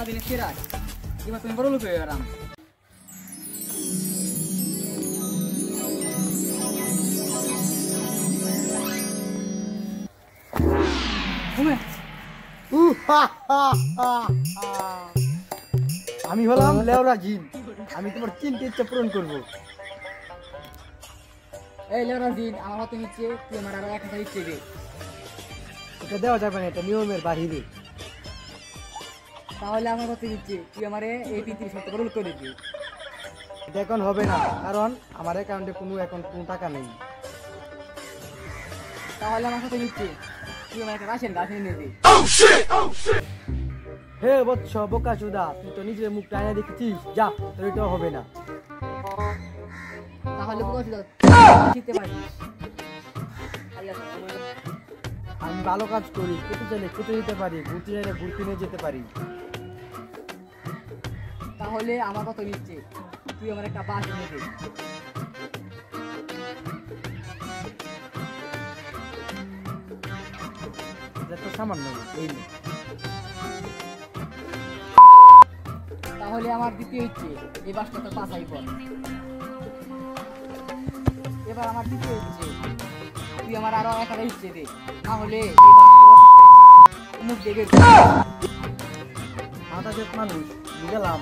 সারাদিনে ফেরাই, এবার তুমি বড় লোক হয়ে গেলাম। আমি হলাম লেওরা জিন, আমি তোমার তিনটে ইচ্ছা পূরণ করবো। এই লেওরা জিন, আমার মতো নিচ্ছে, তুই আমার আরো 1000 ইচ্ছে দে। এটা দেওয়া যাবে না, এটা নিয়মের বাহিরে। তাহলে আমার মতো নিচ্ছে, তুই আমার এই পৃথিবীর সবচেয়ে বড় লোক করে দিবি। এটা এখন হবে না, কারণ আমার অ্যাকাউন্টে এখন কোনো টাকা নেই। তাহলে আমার সাথে নিচ্ছে, তুই আমার একটা রাশিয়ান গার্লফ্রেন্ড নিবি। হে বৎস বোকা চোদা, তুই তো নিজের মুখটা আয়না দেখেছিস, যা, তোর এটাও হবে না। তাহলে শিখতে পারিস। আমি ভালো কাজ করি, খেতে চাইলে খেতে যেতে পারি, ঘুরতে চাইলে ঘুরতে নিয়ে যেতে পারি। তাহলে আমার কত নিচ্ছে, তুই আমার একটা বাস এনে দে। এটা তো সামান্য, এই নে। তাহলে আমার দ্বিতীয় ইচ্ছে, এই বাসটা তো বাছাই কর। এবার আমার দ্বিতীয় ইচ্ছে, তুই আমার আরো 1000 ইচ্ছে দে, না হলে এই বাস মুখ দেখে মাথা চেত মানুষ, গেলাম।